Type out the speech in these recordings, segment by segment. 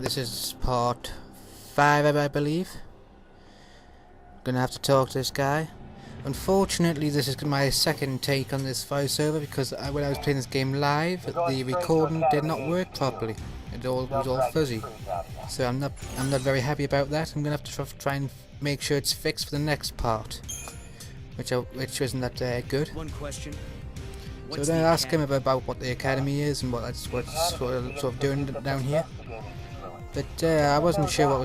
This is part 5, I believe. Gonna have to talk to this guy. Unfortunately, this is my second take on this voiceover because when I was playing this game live, the recording did not work properly. It was all fuzzy. So I'm not very happy about that. I'm gonna have to try and make sure it's fixed for the next part, which isn't that good. One question. So then I asked him about what the academy is and what's sort of doing down here. But I wasn't sure what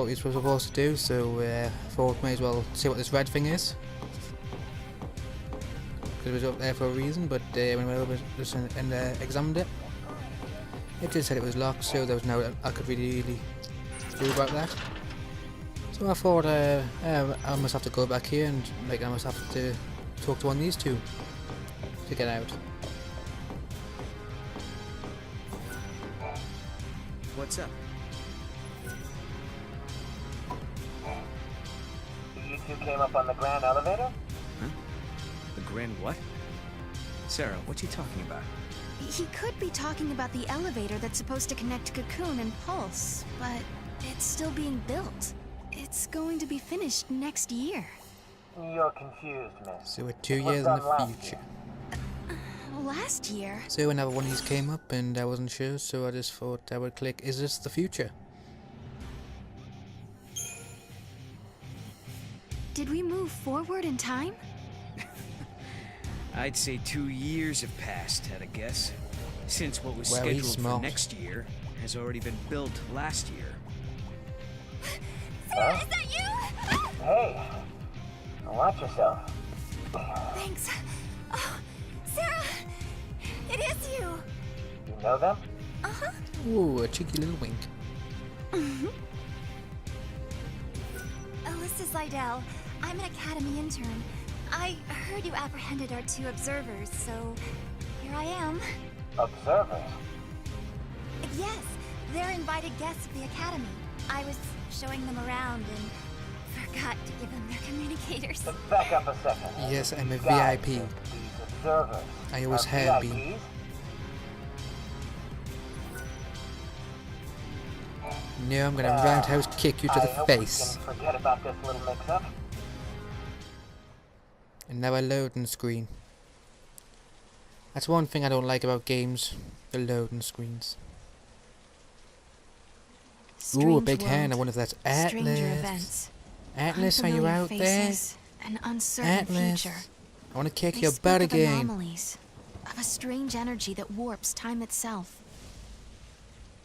we were supposed to do, so I thought may as well see what this red thing is. Because it was up there for a reason, but when I went over and examined it, it just said it was locked, so there was no I could really do about that. So I thought I must have to go back here and I must have to talk to one of these two to get out. What's up? You two came up on the grand elevator? Huh? The grand what? Sarah, what you talking about? He could be talking about the elevator that's supposed to connect Cocoon and Pulse, but it's still being built. It's going to be finished next year. You're confused, miss. So we're 2 years in the future. Last year? So another one of these came up and I wasn't sure, so I just thought I would click, is this the future? Did we move forward in time? I'd say 2 years have passed, at a guess. Since what was Well, he's scheduled for smart. next year has already been built last year. Sarah, is that you? Hey, watch yourself. Thanks. Oh, Sarah! It is you! You know them? Uh-huh. Ooh, a cheeky little wink. Alyssa Seidel. I'm an Academy intern. I heard you apprehended our 2 observers, so here I am. Observers? Yes, they're invited guests of the Academy. I was showing them around and forgot to give them their communicators. Back up a second. Yes, I'm a Guys, VIP. these observers I always are have been. VIPs? No, I'm gonna roundhouse kick you to the I hope face. we can forget about this little mix-up. And now a loading screen. That's one thing I don't like about games, the loading screens. Ooh, a big hand. I wonder if that's Atlas. Atlas, are you out there? An uncertain Atlas, future. I want to kick They your speak butt of again. anomalies, of a strange energy that warps time itself.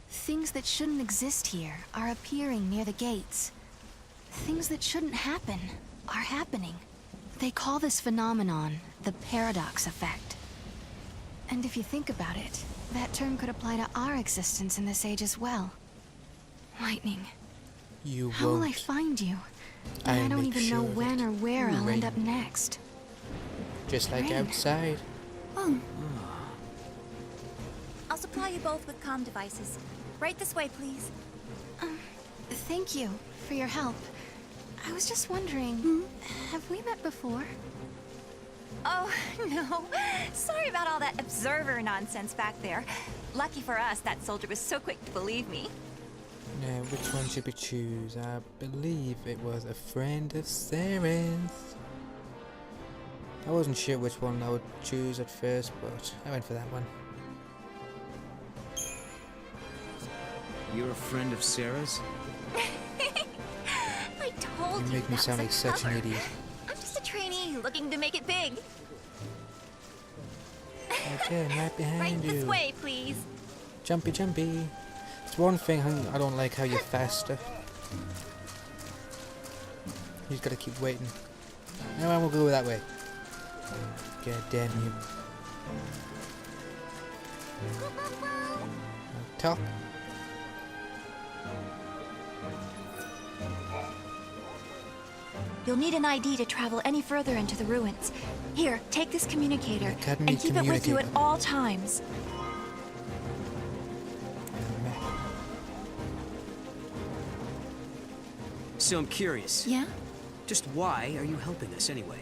Things that shouldn't exist here are appearing near the gates. Things that shouldn't happen are happening. They call this phenomenon the paradox effect. And if you think about it, that term could apply to our existence in this age as well. Lightning. You How will I won't. find you? I'll And I don't make even know sure of when it. or where I'll end up Rain. next. Just like Rain. outside. Oh, I'll supply you both with comm devices. Right this way, please. thank you for your help. I was just wondering, have we met before? Oh, no. Sorry about all that observer nonsense back there. Lucky for us, that soldier was so quick to believe me. Now, which one should we choose? I believe it was a friend of Sarah's. I wasn't sure which one I would choose at first, but I went for that one. You're a friend of Sarah's? I told You you make me that sound like was a such an cover. idiot. I'm just a trainee looking to make it big. Okay, I'm right behind Right this you. way, please. Jumpy, jumpy. It's one thing I don't like how you're faster. You just gotta keep waiting. No, I will go that way. God damn you. Top. You'll need an ID to travel any further into the ruins. Here, take this communicator Academy and keep it with you at communicator. all times. So I'm curious. Yeah? Just why are you helping us anyway?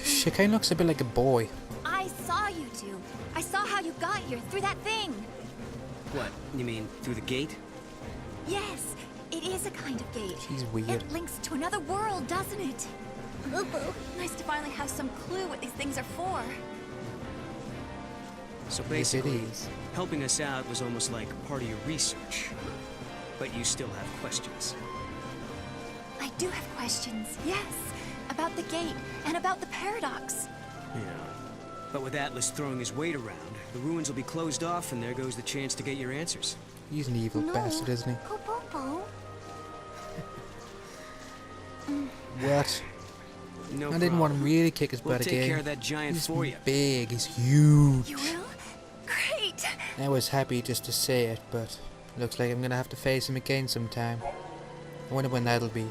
She kinda looks a bit like a boy. I saw you two. I saw how you got here through that thing. What, you mean through the gate? Yes, it is a kind of gate. She's weird. It links to another world, doesn't it? Nice to finally have some clue what these things are for. So Yes, it basically, is. helping us out was almost like part of your research. But you still have questions. I do have questions, yes. About the gate and about the paradox. Yeah. But with Atlas throwing his weight around, the ruins will be closed off and there goes the chance to get your answers. He's an evil bastard, isn't he? Po-po-po. What? No I didn't want him problem. really kick his We'll butt take again. care of that giant He's for you. big, he's huge. You will? Great! I was happy just to say it, but looks like I'm gonna have to face him again sometime. I wonder when that'll be.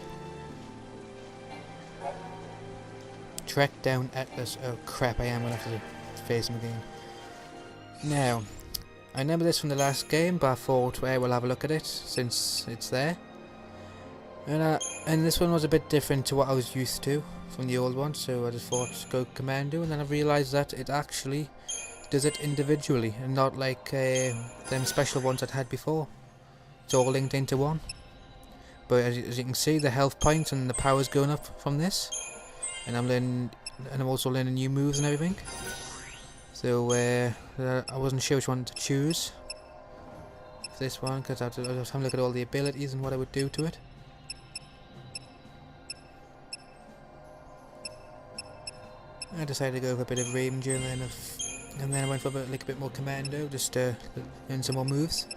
Track down Atlas. Oh crap, I am gonna have to face him again. Now, I remember this from the last game, but I thought we'll have a look at it since it's there. And this one was a bit different to what I was used to from the old one, so I just thought go commando, and then I realised that it actually does it individually and not like them special ones I'd had before. It's all linked into one. But as you can see, the health points and the power's going up from this, and I'm also learning new moves and everything. So I wasn't sure which one to choose for this one, because I was having a look at all the abilities and what I would do to it. I decided to go for a bit of Ranger, and then I went for a bit more commando, just to learn some more moves.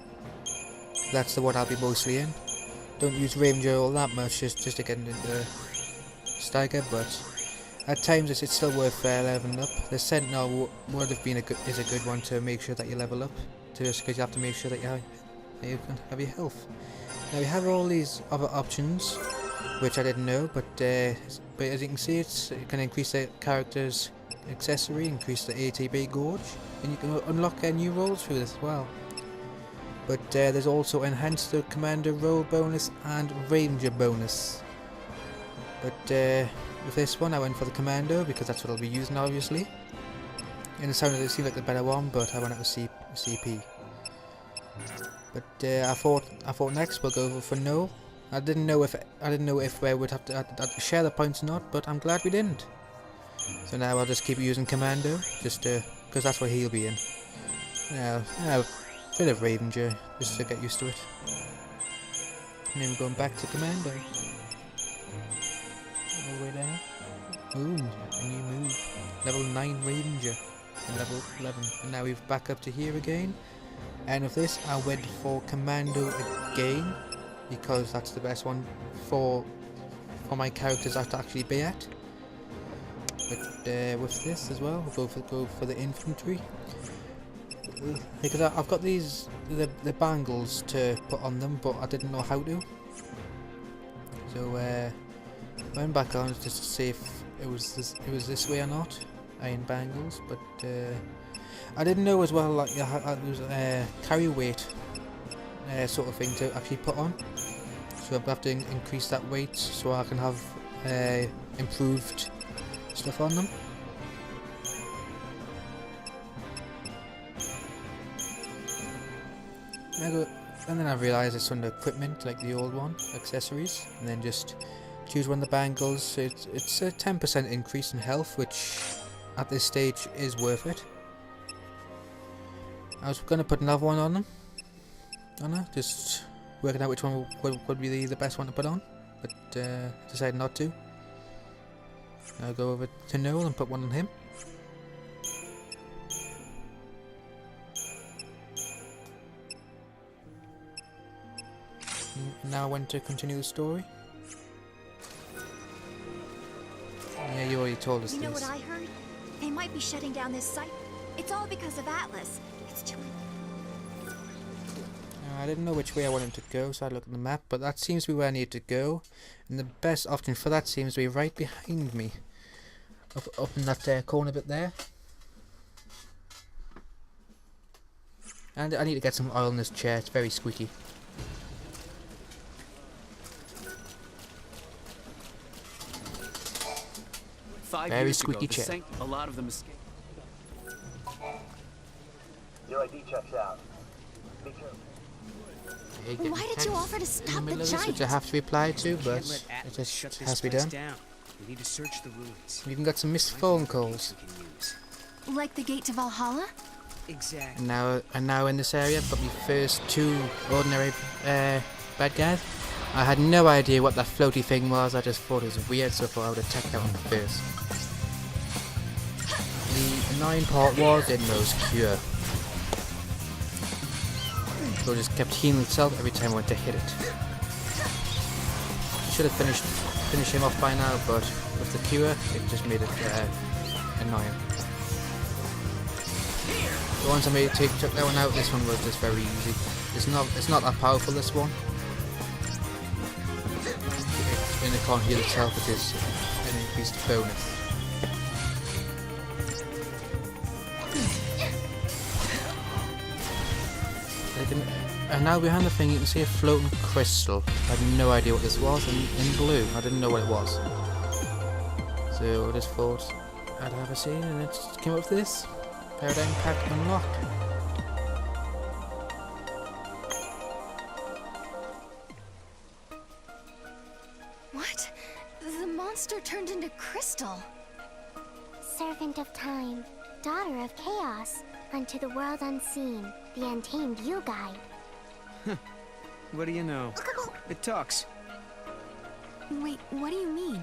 That's the one I'll be mostly in. Don't use Ranger all that much, just to get into Steiger, but at times it's still worth leveling up. The Sentinel would have been is a good one to make sure that you level up, just because you have to make sure that you can have your health. Now we have all these other options, which I didn't know, but as you can see, it can increase the character's accessory, increase the ATB Gorge, and you can unlock new roles through this as well. But there's also enhanced the Commander roll bonus and Ranger bonus. But with this one I went for the Commando because that's what I'll be using obviously. And it seemed like the better one, but I went out with CP. But I thought next we'll go for no. I didn't know if we would have to share the points or not, but I'm glad we didn't. So now I'll just keep using Commando, just because that's what he'll be in. Now, a bit of Ravenger, just to get used to it. And then we're going back to Commando. All the way down. Ooh, a new move. Level 9 Ranger. And level 11. And now we're back up to here again. And with this, I went for Commando again, because that's the best one for my characters I have to actually be at. But with this as well, we'll go for the infantry, because I've got the bangles to put on them, but I didn't know how to. So I went back on just to see if it was this way or not. Iron bangles, but I didn't know as well, like it was carry weight sort of thing to actually put on. So I have to increase that weight so I can have improved stuff on them. And then I realised it's under equipment, like the old one, accessories, and then just choose one of the bangles. It's a 10% increase in health, which at this stage is worth it. I was going to put another one on them. I don't know, just working out which one would be the best one to put on, but decided not to. I'll go over to Noel and put one on him. Now I want to continue the story. Yeah, you already told us You know this. what I heard? They might be shutting down this site. It's all because of Atlas. It's too... I didn't know which way I wanted to go, so I looked at the map, but that seems to be where I need to go. And the best option for that seems to be right behind me. Up in that corner bit there. And I need to get some oil in this chair, it's very squeaky. Very squeaky chair. A lot of them escaped. Your ID checks out. Why did you offer to stop the Which giant? I have to reply to, Can't but let it Atlas just shut this has to be place done. down. We need to search the ruins. We even got some missed phone calls. We can use. Like the gate to Valhalla? Exactly. And now in this area, I've got my first 2 ordinary bad guys. I had no idea what that floaty thing was. I just thought it was weird, so I thought I would attack that one first. The annoying part was it knows cure. So it just kept healing itself every time I went to hit it. Should have finished him off by now, but with the cure, it just made it annoying. So once I took that one out, this one was just very easy. It's not that powerful, this one. And it can't heal itself, it is an increased bonus. And now behind the thing you can see a floating crystal. I had no idea what this was, and in blue, I didn't know what it was. So I just thought I'd have a see, and it came up with this. Paradigm pack unlocked. What? The monster turned into crystal. Servant of time, daughter of chaos, unto the world unseen, the untamed you guide. What do you know? It talks. Wait, what do you mean?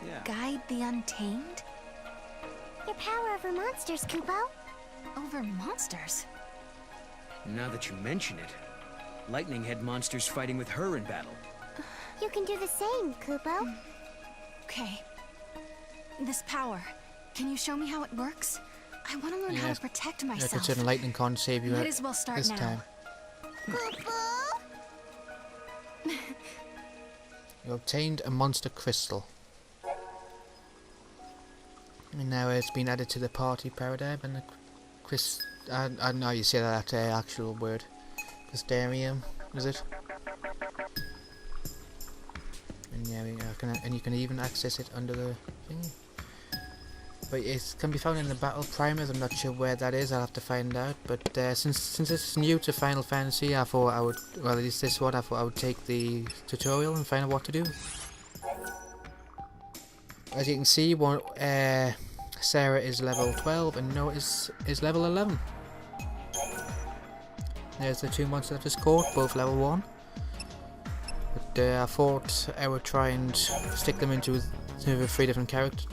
Yeah. Guide the untamed? Your power over monsters, Kupo. Over monsters? Now that you mention it, Lightning had monsters fighting with her in battle. You can do the same, Kupo. Okay. This power, can you show me how it works? I want to learn how to protect Yeah, myself. considering lightning can't save you Might as well start this now. time. Kupo? You obtained a monster crystal. And now it's been added to the party paradigm, and the I know you say that actual word. Crystarium, is it? And yeah, and you can even access it under the thing. But it can be found in the battle primers. I'm not sure where that is. I'll have to find out. But since it's new to Final Fantasy, I thought I would, well, at least this one, I thought I would take the tutorial and find out what to do. As you can see, Sarah is level 12 and Noah is level 11. There's the 2 monsters I've just caught, both level 1. But I thought I would try and stick them into the 3 different character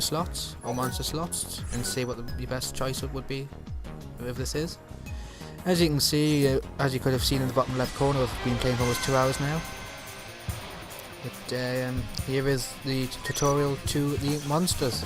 slots or monster slots and see what the best choice would be if this is. As you can see, as you could have seen in the bottom left corner, I've been playing for almost 2 hours now. But here is the tutorial to the monsters.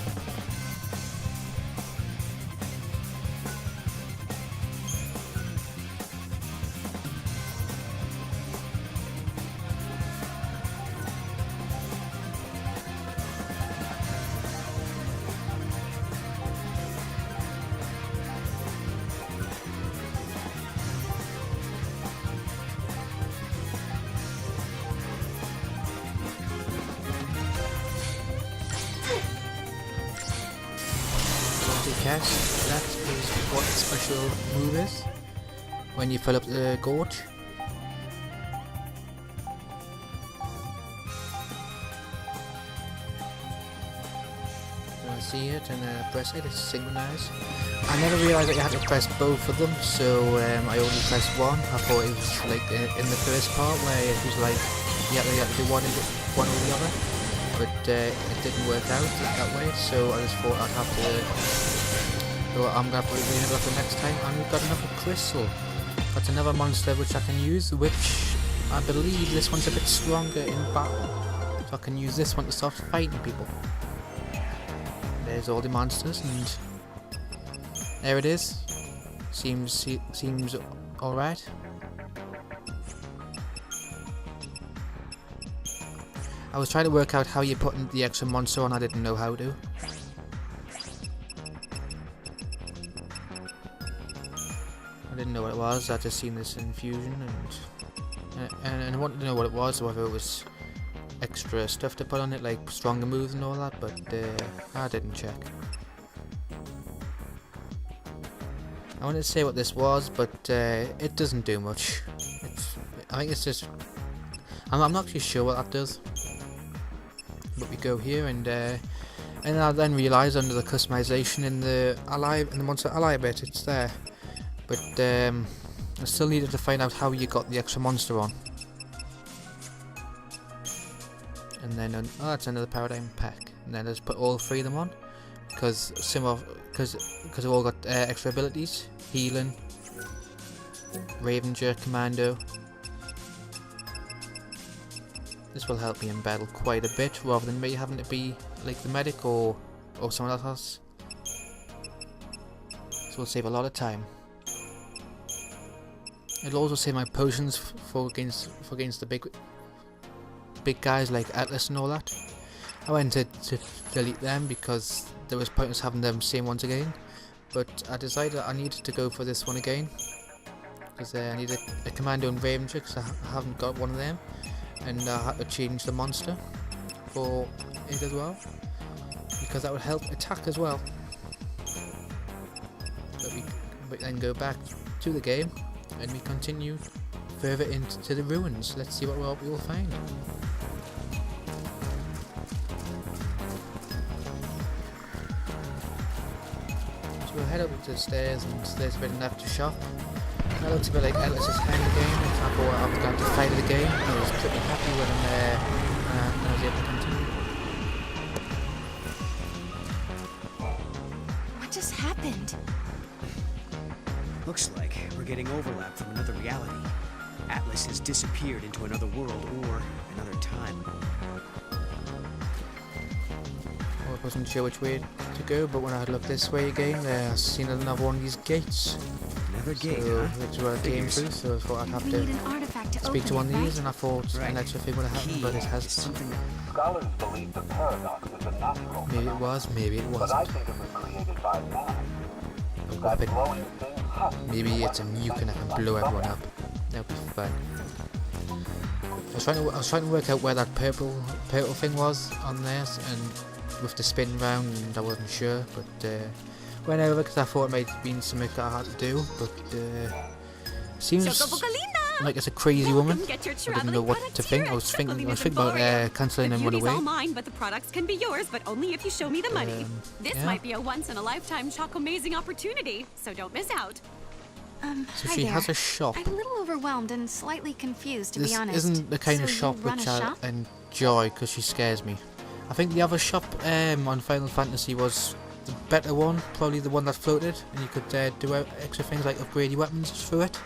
Cast, that is what the special move is when you fill up the gorge. So I see it and press it, it's synchronized. I never realised that you had to press both of them, so I only pressed one. I thought it was like in the first part where it was like you had to do one or the other, but it didn't work out that way, so I just thought I'd have to. So I'm going to put it in the next time, and we've got another crystal. That's another monster which I can use, which I believe this one's a bit stronger in battle. So I can use this one to start fighting people. There's all the monsters, and there it is. Seems alright. I was trying to work out how you put the extra monster on, I didn't know how to. I didn't know what it was, I just seen this infusion and I wanted to know what it was, whether it was extra stuff to put on it, like stronger moves and all that, but I didn't check. I wanted to say what this was, but it doesn't do much. I think it's just... I'm not actually sure what that does. But we go here, and I then realise under the customization in the monster ally bit, it's there. But I still needed to find out how you got the extra monster on. And then, oh, that's another paradigm pack. And then I just put all 3 of them on, because they've all got extra abilities: healing, Ravenger, Commando. This will help me in battle quite a bit, rather than me having to be like the medic or someone else. So we'll save a lot of time. It'll also save my potions for against the big guys like Atlas and all that. I went to delete them because there was pointless having them same ones again, but I decided I needed to go for this one again because I need a Commando and Ravenger because I haven't got one of them, and I had to change the monster for it as well because that would help attack as well. But we then go back to the game and we continue further into the ruins. Let's see what we will find. So we'll head up to the stairs, and there's a bit of an aftershock. That looks a bit like Atlas's hand again. I thought I was going to fight it again. I was pretty happy when I was able to continue. What just happened? Looks like we're getting overlap from another reality. Atlas has disappeared into another world or another time. Well, I wasn't sure which way to go, but when I looked this way again, I seen another one of these gates. Another gate, So, huh? which is where I came through, so I thought I'd have We to need an artifact to speak to open one it, of these, right? and I thought an extra thing would have happened, but it Is hasn't. something... Scholars believe the paradox is a natural Maybe it phenomenon, was, maybe it but I wasn't. think it was created by man. A That weapon. glowing thing has to be Maybe it's a nuke and I can blow everyone up. That would be fun. I was trying to work out where that purple thing was on there, and with the spin round, and I wasn't sure, but went over because I thought it might have been something that I had to do, but seems like it's a crazy woman. I didn't know what to think. I was thinking about cancelling and run away. All mine, but the products can be yours, but only if you show me the money. This yeah. might be a once-in-a-lifetime choco-amazing opportunity, so don't miss out. So Hi she there. has a shop. I'm a little overwhelmed and slightly confused, to This be honest. isn't the kind of So shop you run which a I shop? enjoy because she scares me. I think the other shop on Final Fantasy was the better one, probably the one that floated, and you could do extra things like upgrade your weapons through it.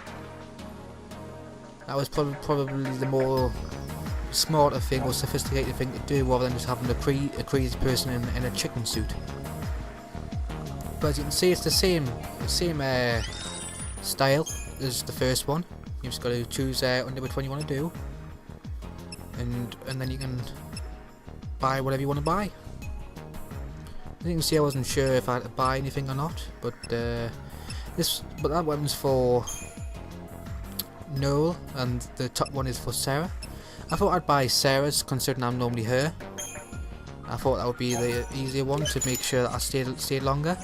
That was probably the more smarter thing or sophisticated thing to do, rather than just having a crazy person in a chicken suit. But as you can see, it's the same style as the first one. You've just got to choose under which one you want to do, and then you can buy whatever you want to buy. As you can see, I wasn't sure if I had to buy anything or not, but that weapon's for Noel, and the top one is for Sarah. I thought I'd buy Sarah's, considering I'm normally her. I thought that would be the easier one to make sure that I stayed longer,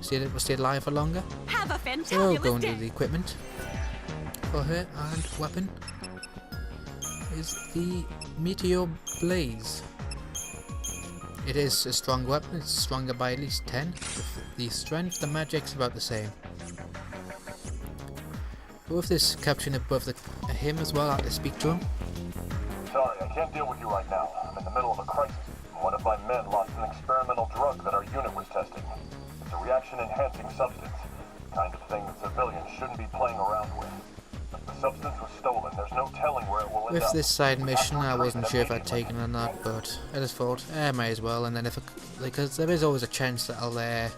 stayed alive for longer. Have a So we'll fantabulous go into day. the equipment for her, and weapon is the Meteor Blaze. It is a strong weapon, it's stronger by at least 10. With the strength, the magic's about the same. But with this capturing above him as well, I have to speak to him. Sorry, I can't deal with you right now. I'm in the middle of a crisis. One of my men lost an experimental drug that our unit was testing. It's a reaction-enhancing substance, the kind of thing that civilians shouldn't be playing around with. If the substance was stolen, there's no telling where it will end With up. this side mission, I wasn't sure if I'd taken it or not, but I just thought, I might as well. And then because there is always a chance that I'll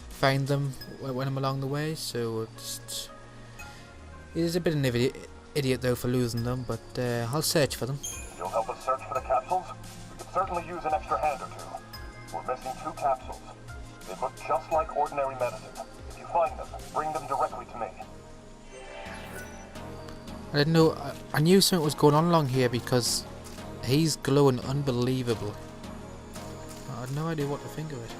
find them when I'm along the way, so it is a bit of an idiot though for losing them, but I'll search for them. You'll help us search for the capsules? We could certainly use an extra hand or two. We're missing 2 capsules. They look just like ordinary medicine. If you find them, bring them directly to me. I didn't know. I knew something was going on along here because he's glowing unbelievable. I had no idea what to think of it.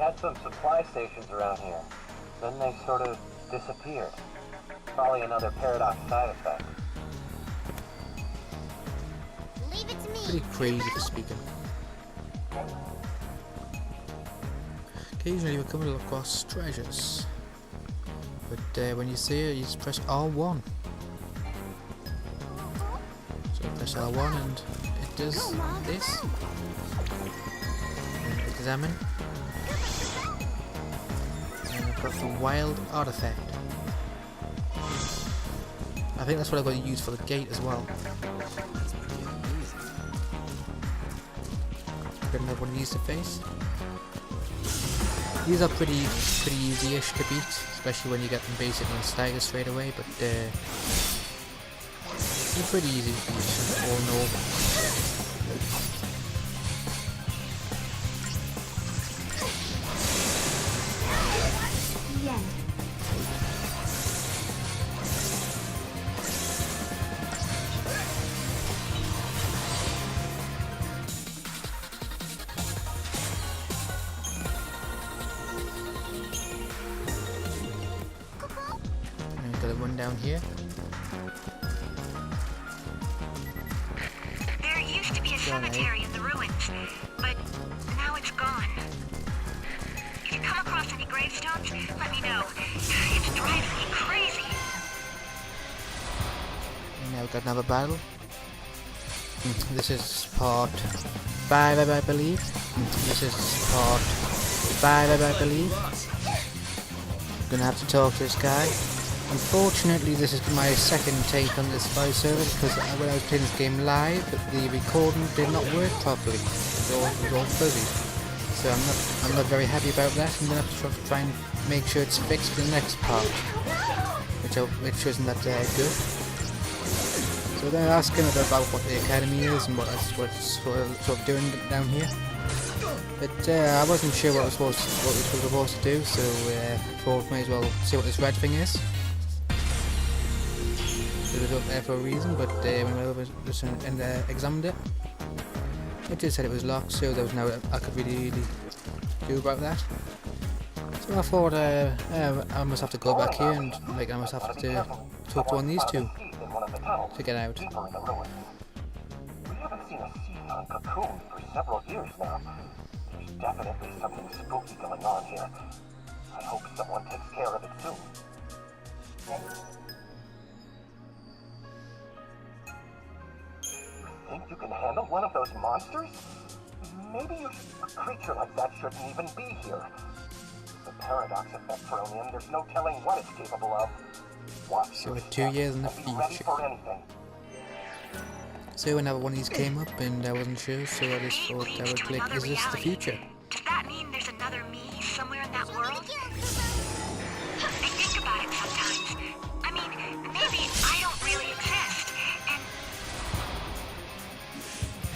had some supply stations around here. Then they sort of disappeared. Probably another paradox side effect. Leave it to me. Pretty crazy for speaking. Occasionally we come across treasures, but when you see it, you just press R1. So press R1 and it does this. And examine. And I've got the wild artifact. I think that's what I've got to use for the gate as well. Got another one of these to face. These are pretty easy-ish to beat, especially when you get them basically in stagger straight away, but they're pretty easy to beat, all in all. Got a one down here. There used to be a cemetery in the ruins, but now it's gone. If you come across any gravestones, let me know. It's driving me crazy. And now we've got another battle. This is part 5, I believe. This is part 5, I believe. I'm gonna have to talk to this guy. Unfortunately, this is my second take on this voiceover because when I was playing this game live, the recording did not work properly. It was all fuzzy. So I'm not very happy about that. I'm gonna have to try and make sure it's fixed for the next part, which isn't that good. So they're asking about what the academy is and what it's sort of doing down here. But I wasn't sure what we were supposed to do, so I thought may as well see what this red thing is. It was up there for a reason, but when I over and examined it, it just said it was locked, so there was no I could really do about that. So I thought I must have to go back here and I must have to talk to one of these two to get out. We haven't seen a sea-song cocoon for several years now. There's definitely something spooky going on here. I hope someone takes care of it soon. You think you can handle one of those monsters? Maybe a creature like that shouldn't even be here. The paradox effect thrown in, there's no telling what it's capable of. Watch So we're 2 years in the future. So another one of these came up and I wasn't sure, so I just thought I would click, is this the future? Does that mean there's another me somewhere in that world? I think about it sometimes. I mean, maybe I don't really exist, and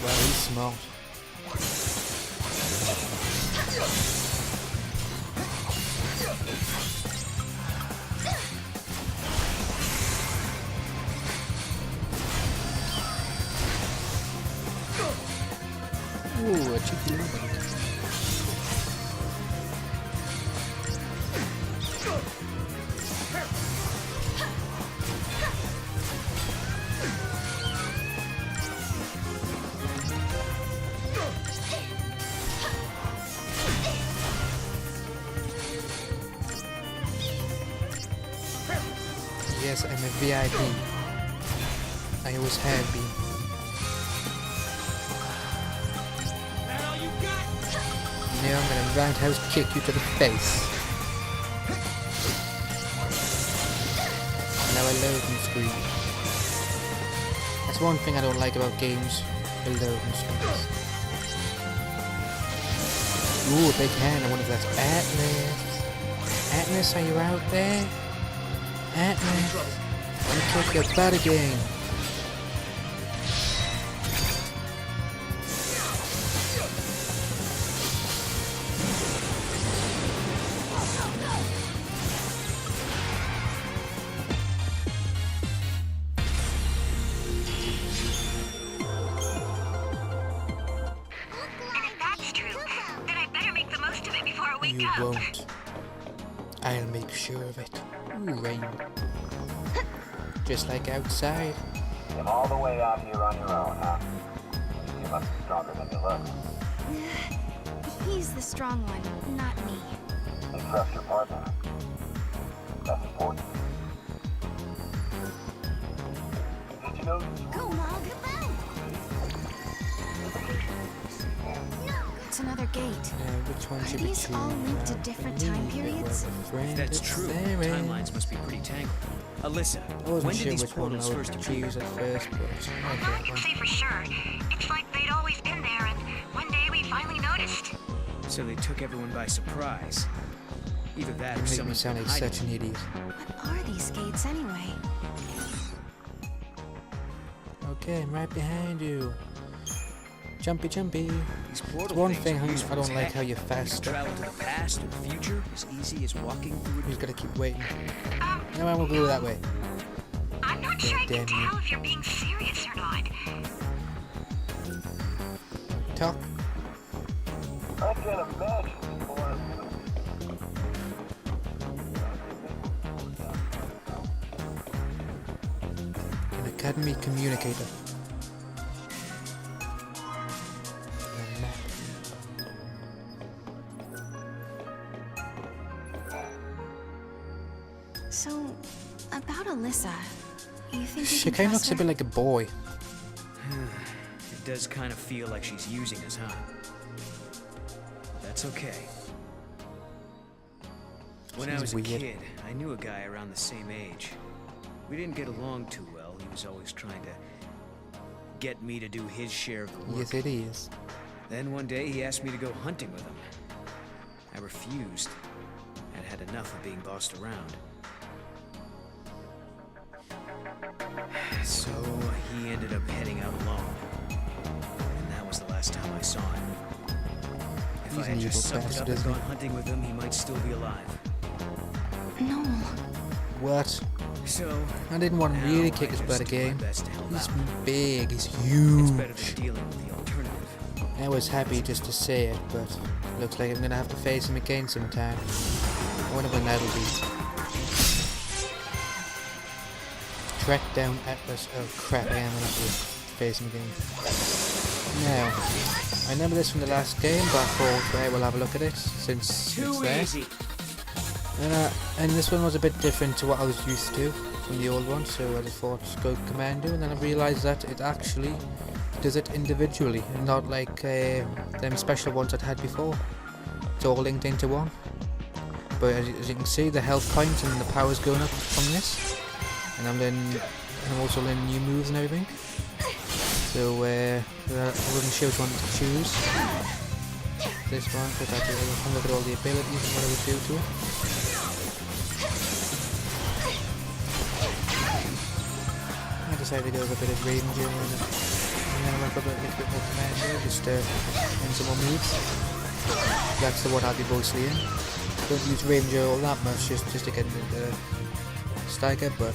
Well, he's smart. Ooh, a cheeky little one. Yes, I'm a VIP. I always have been. Now I'm gonna roundhouse kick you to the face. Now I loading screen. That's one thing I don't like about games, the loading screens. Ooh, a big hand, I wonder if that's Atlas. Atlas, are you out there? Atlas, I'm gonna kick your butt again. You won't. I'll make sure of it. Ooh, rain. Just like outside. Came all the way out here on your own, huh? You must be stronger than you look. He's the strong one, not me. You trust your partner. That's important. Did you know this? It's another gate. Which one Are should we these choose? all linked to different time periods? If that's true, timelines must be pretty tangled. Alyssa, I wasn't when sure did these which one I portals would first appear? choose at first, but Well, I okay. can say for sure. It's like they'd always been there, and one day we finally noticed. So they took everyone by surprise. Either that You or make me someone's sound been like hiding. such an idiot. What are these gates anyway? Okay, I'm right behind you. Jumpy, jumpy. These portal One things thing are I useful don't as like heck. how you're You can faster. travel to the past or the future as easy as walking through Who's gotta keep waiting? Um, No, I won't go that way. I'm not sure I can damn you. tell if you're being serious or not. Talk. I can't imagine people are... An academy communicator. A map. So, about Alyssa, you think you She can kind of trust looks a her? bit like a boy. It does kind of feel like she's using us, huh? That's okay. When I She's was a weird. kid, I knew a guy around the same age. We didn't get along too well. He was always trying to get me to do his share of the work. Yes, it is. Then one day he asked me to go hunting with him. I refused. I'd had enough of being bossed around. So he ended up heading out alone. And that was the last time I saw him. If He's I an had just evil sucked it bastard, up and isn't gone he? hunting with him, he might still be alive. No. What? So I didn't want to now really I kick his just butt do my again. best to help He's out. big, he's It's huge. better than dealing with the alternative. I was happy just to say it, but looks like I'm gonna have to face him again sometime. I wonder when that'll be. Trek down Atlas. Oh crap, I am gonna have to face him again. Now, I remember this from the last game, but I thought, right, we'll have a look at it since it's there. And this one was a bit different to what I was used to from the old one, so I just thought go commando, and then I realised that it actually does it individually, and not like them special ones I'd had before. It's all linked into one. But as you can see, the health points and the power's going up from this, and I'm also learning new moves and everything. So I wasn't sure which one to choose. This one, because I have to look at all the abilities and what it would do to it. I decided to go with a bit of Ranger, and then I went for a little bit more Commander, just to learn some more moves. That's the one I'll be mostly in. Don't use Ranger all that much, just to get into Stagger, but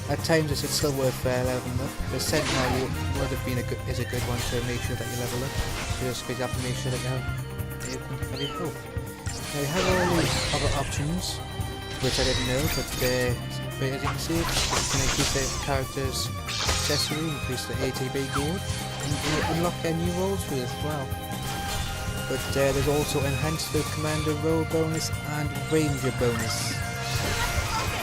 at times it's still worth leveling up. The Sentinel would have been a good one to make sure that you level up. Just because you have to make sure that you have your health. Now you have all these other options, which I didn't know, but as you can see, you can increase the character's accessory, increase the ATB gold, and unlock their new roles for it as well. But there's also enhanced the commander roll bonus and ranger bonus.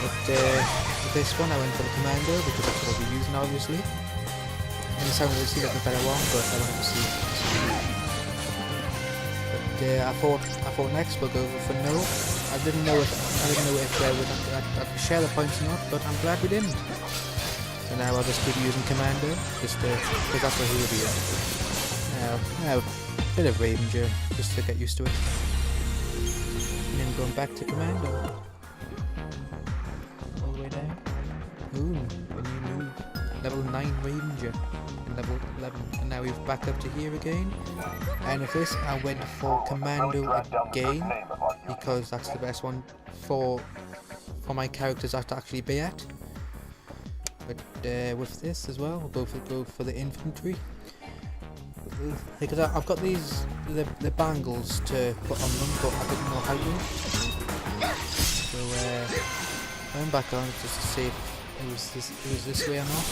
But with this one I went for the commando because that's what I'll be using obviously. And it sounds like a better one, but I wanted to see. But I thought next we'll go for no. I didn't know if I'd share the points or not, but I'm glad we didn't. So now I'll just keep using commando, just because that's what he will be at. Now, a bit of ranger, just to get used to it. And then going back to commando. All the way down. Ooh, a new move. Level 9 ranger. And level 11. And now we've back up to here again. And with this, I went for commando again, because that's the best one for my characters I have to actually be at. But with this as well, we'll go for the infantry. Because I've got these the bangles to put on them, but I didn't know how to. So I went back on just to see if it was this way or not.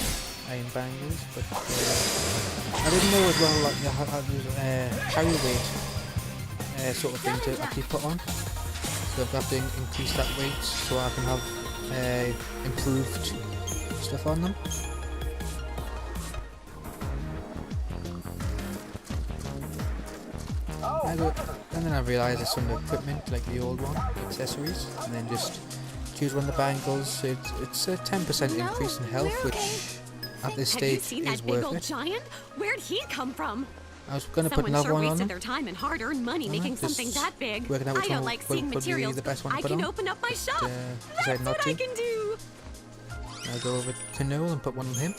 Iron bangles, but I didn't know as well like how carry weight sort of thing to actually put on. So I've got to increase that weight so I can have improved stuff on them. And then I realised there's some equipment like the old one, accessories, and then just choose one of the bangles. So it's a 10% increase in health, which at this stage is worth it. Giant? Where'd he come from? I was going to put another one on them. Their time and hard-earned money making something that big. Working out which I don't one like seeing would be materials. the best one to I put can on. open up my shop. Decide not to. I can do. I'll go over to Noel and put one on him.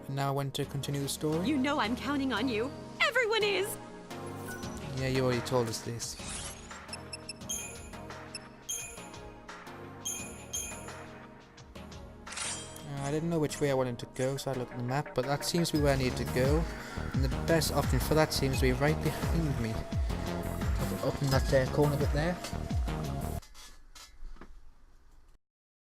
And now I want to continue the story. You know I'm counting on you. Everyone is. Yeah, you already told us this. I didn't know which way I wanted to go, so I looked at the map, but that seems to be where I need to go. And the best option for that seems to be right behind me. Up in that corner bit there.